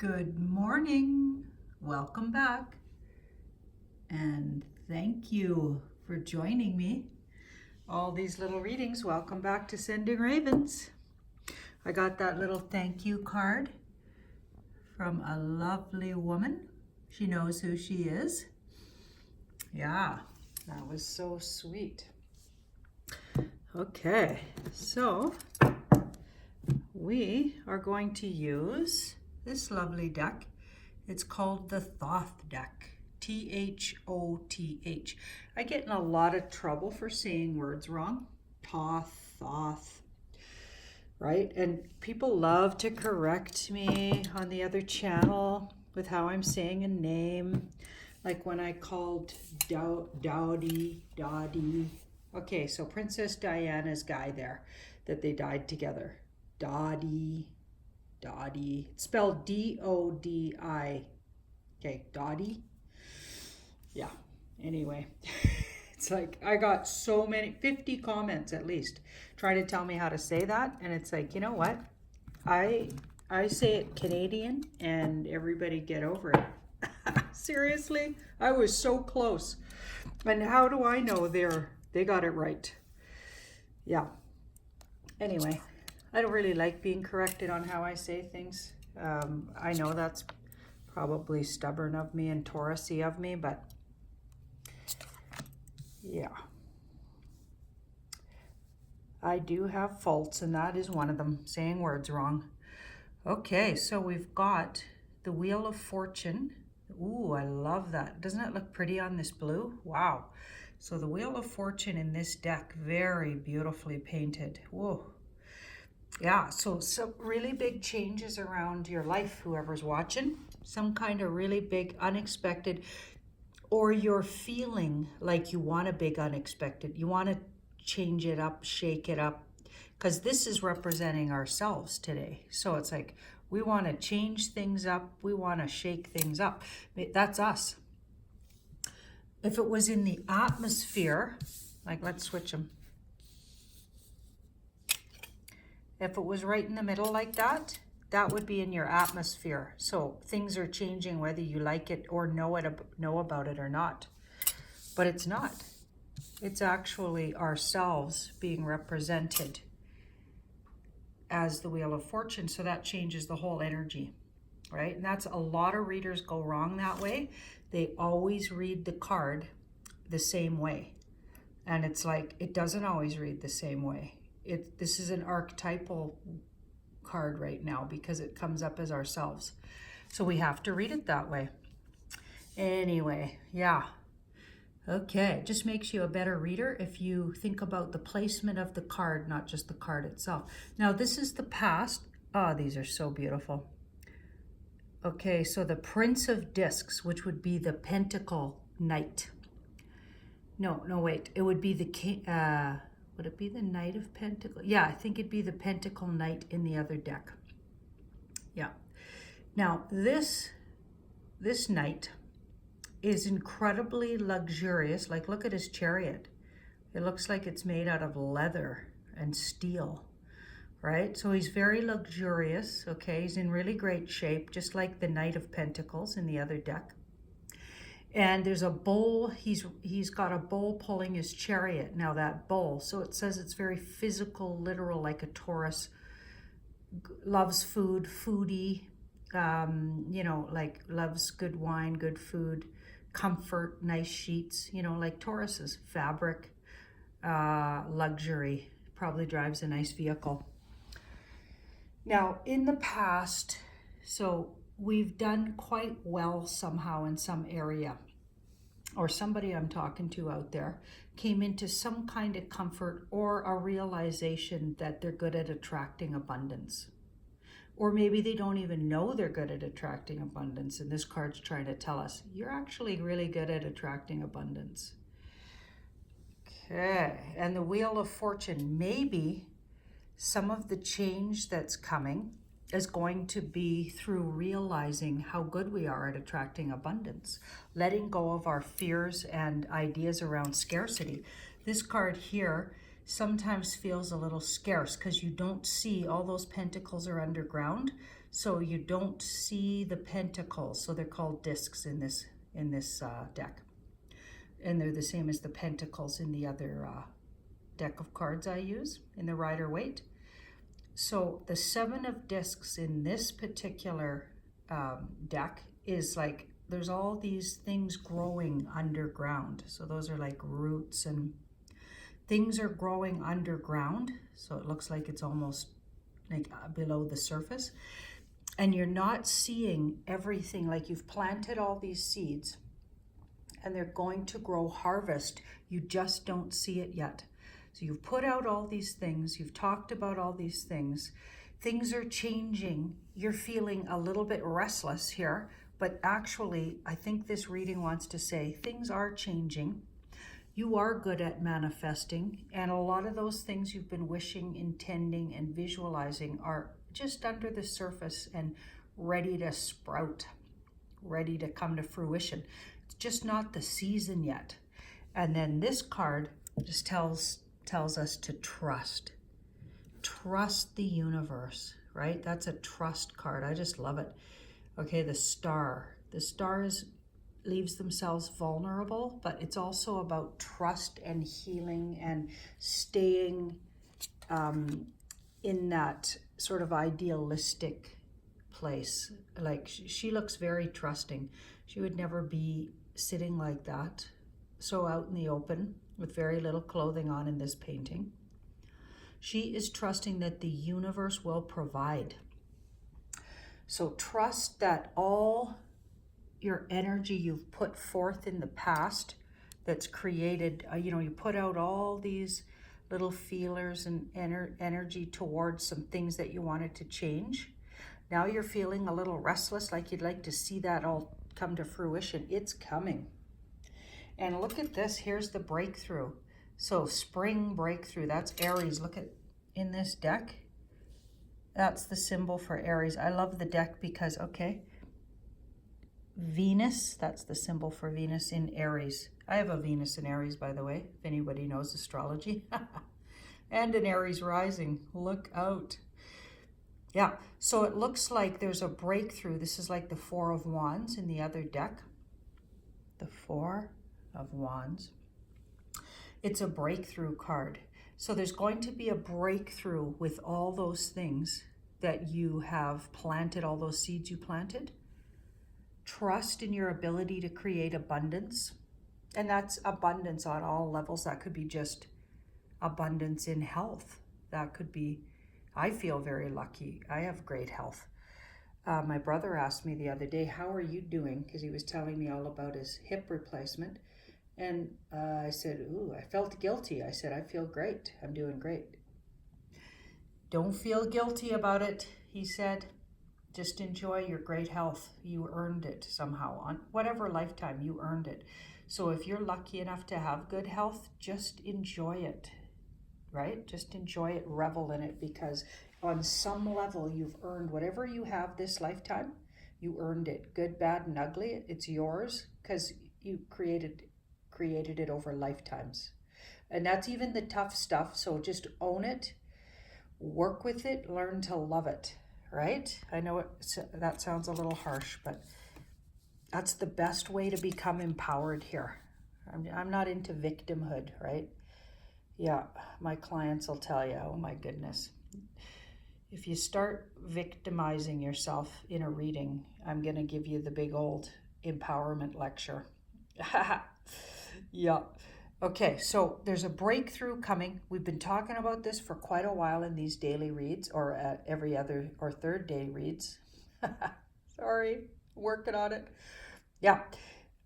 Good morning. Welcome back. And thank you for joining me. All these little readings. Welcome back to Sending Ravens. I got that little thank you card from a lovely woman. She knows who she is. Yeah, that was so sweet. Okay, so we are going to use this lovely deck. It's called the Thoth deck. T-H-O-T-H. I get in a lot of trouble for saying words wrong. Thoth, right? And people love to correct me on the other channel with how I'm saying a name. Like when I called Dottie. Okay, so Princess Diana's guy there that they died together. Dottie. It's spelled D-O-D-I. Okay, Dottie. Yeah, anyway. It's like I got so many, 50 comments at least, trying to tell me how to say that. And it's like, you know what? I say it Canadian and everybody get over it. Seriously? I was so close. And how do I know they got it right? Yeah. Anyway, I don't really like being corrected on how I say things. I know that's probably stubborn of me and Taurus-y of me, but yeah. I do have faults, and that is one of them, saying words wrong. Okay, so we've got the Wheel of Fortune. Ooh, I love that. Doesn't it look pretty on this blue? Wow. So the Wheel of Fortune in this deck, very beautifully painted. Whoa. Yeah, so some really big changes around your life, whoever's watching. Some kind of really big unexpected, or you're feeling like you want a big unexpected. You want to change it up, shake it up, because this is representing ourselves today. So it's like we want to change things up. We want to shake things up. That's us. If it was in the atmosphere, like let's switch them. If it was right in the middle like that, that would be in your atmosphere. So things are changing whether you like it or know about it or not. But it's not. It's actually ourselves being represented as the Wheel of Fortune. So that changes the whole energy, right? And that's a lot of readers go wrong that way. They always read the card the same way. And it's like, it doesn't always read the same way. This is an archetypal card right now because it comes up as ourselves. So we have to read it that way. Anyway, yeah. Okay, just makes you a better reader if you think about the placement of the card, not just the card itself. Now this is the past. Oh, these are so beautiful. Okay, so the Prince of Discs, which would be the Pentacle Knight. No, wait. It would be the King. Would it be the Knight of Pentacles? Yeah, I think it'd be the Pentacle Knight in the other deck. Yeah. Now, this knight is incredibly luxurious. Like, look at his chariot. It looks like it's made out of leather and steel, right? So he's very luxurious, okay? He's in really great shape, just like the Knight of Pentacles in the other deck. And there's a bull, he's got a bull pulling his chariot. Now that bull, so it says it's very physical, literal, like a Taurus, loves food, foodie, you know, like loves good wine, good food, comfort, nice sheets, you know, like Taurus's, fabric, luxury, probably drives a nice vehicle. Now in the past, so we've done quite well somehow in some area, or somebody I'm talking to out there came into some kind of comfort or a realization that they're good at attracting abundance. Or maybe they don't even know they're good at attracting abundance, and this card's trying to tell us, you're actually really good at attracting abundance. Okay, and the Wheel of Fortune, maybe some of the change that's coming is going to be through realizing how good we are at attracting abundance, letting go of our fears and ideas around scarcity. This card here sometimes feels a little scarce because you don't see all those pentacles are underground, so you don't see the pentacles. So they're called discs in this deck, and they're the same as the pentacles in the other deck of cards I use in the Rider-Waite. So the 7 of discs in this particular deck is like there's all these things growing underground. So those are like roots and things are growing underground. So it looks like it's almost like below the surface. And you're not seeing everything. Like you've planted all these seeds and they're going to grow harvest. You just don't see it yet. So you've put out all these things. You've talked about all these things. Things are changing. You're feeling a little bit restless here. But actually, I think this reading wants to say things are changing. You are good at manifesting, and a lot of those things you've been wishing, intending, and visualizing are just under the surface and ready to sprout, ready to come to fruition. It's just not the season yet. And then this card just tells us to trust. Trust the universe, right? That's a trust card. I just love it. Okay, the star. The stars leaves themselves vulnerable, but it's also about trust and healing and staying in that sort of idealistic place. Like she looks very trusting. She would never be sitting like that, so out in the open with very little clothing on in this painting. She is trusting that the universe will provide. So trust that all your energy you've put forth in the past that's created, you put out all these little feelers and energy towards some things that you wanted to change. Now you're feeling a little restless, like you'd like to see that all come to fruition. It's coming. And look at this. Here's the breakthrough. So spring breakthrough. That's Aries. Look at in this deck. That's the symbol for Aries. I love the deck because, okay, Venus, that's the symbol for Venus in Aries. I have a Venus in Aries, by the way, if anybody knows astrology. And an Aries rising. Look out. Yeah, so it looks like there's a breakthrough. This is like the 4 of Wands in the other deck. The 4 of Wands. It's a breakthrough card. So there's going to be a breakthrough with all those things that you have planted, all those seeds you planted. Trust in your ability to create abundance. And that's abundance on all levels. That could be just abundance in health. That could be, I feel very lucky. I have great health. My brother asked me the other day, how are you doing? Because he was telling me all about his hip replacement. And I said, ooh, I felt guilty. I said, I feel great. I'm doing great. Don't feel guilty about it, he said. Just enjoy your great health. You earned it somehow. On whatever lifetime, you earned it. So if you're lucky enough to have good health, just enjoy it, right? Just enjoy it, revel in it, because on some level, you've earned whatever you have this lifetime. You earned it. Good, bad, and ugly. It's yours because you created it over lifetimes. And that's even the tough stuff. So just own it, work with it, learn to love it, right? I know that sounds a little harsh, but that's the best way to become empowered here. I'm not into victimhood, right? Yeah, my clients will tell you, oh my goodness. If you start victimizing yourself in a reading, I'm going to give you the big old empowerment lecture. Yeah. Okay, so there's a breakthrough coming. We've been talking about this for quite a while in these daily reads, or every other or third day reads. Sorry, working on it. Yeah,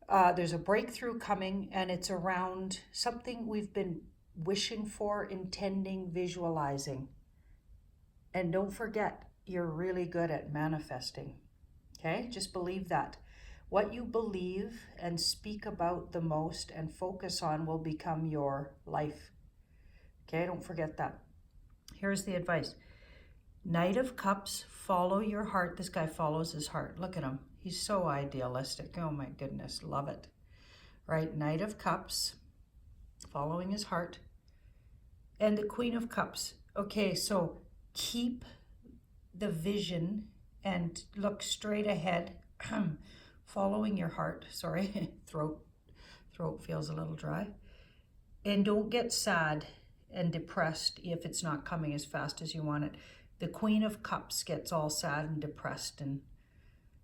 there's a breakthrough coming, and it's around something we've been wishing for, intending, visualizing. And don't forget, you're really good at manifesting. Okay, just believe that. What you believe and speak about the most and focus on will become your life. Okay, don't forget that. Here's the advice. Knight of Cups, follow your heart. This guy follows his heart. Look at him. He's so idealistic. Oh my goodness, love it. Right, Knight of Cups, following his heart. And the Queen of Cups. Okay, so keep the vision and look straight ahead, following your heart. Sorry, throat feels a little dry. And don't get sad and depressed if it's not coming as fast as you want it. The Queen of Cups gets all sad and depressed, and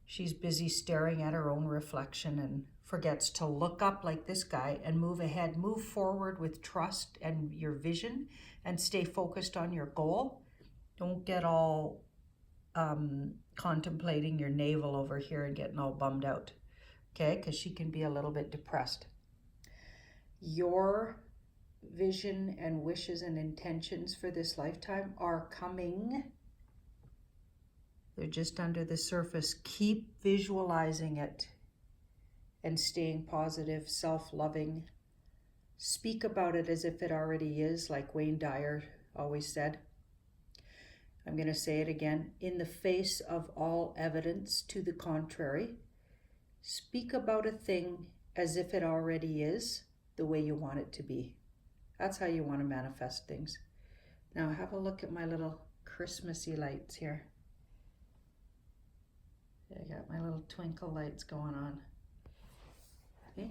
she's busy staring at her own reflection and forgets to look up like this guy and move ahead, move forward with trust and your vision, and stay focused on your goal. Don't get all contemplating your navel over here and getting all bummed out, okay? Because she can be a little bit depressed. Your vision and wishes and intentions for this lifetime are coming. They're just under the surface. Keep visualizing it and staying positive, self-loving. Speak about it as if it already is, like Wayne Dyer always said. I'm going to say it again. In the face of all evidence to the contrary, speak about a thing as if it already is the way you want it to be. That's how you want to manifest things. Now have a look at my little Christmassy lights here. I got my little twinkle lights going on. Okay,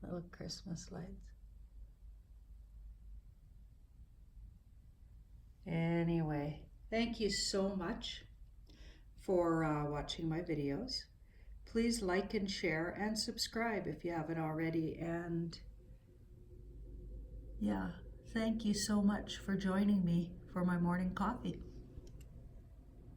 little Christmas lights. Anyway, thank you so much for watching my videos. Please like and share and subscribe if you haven't already. And yeah, thank you so much for joining me for my morning coffee.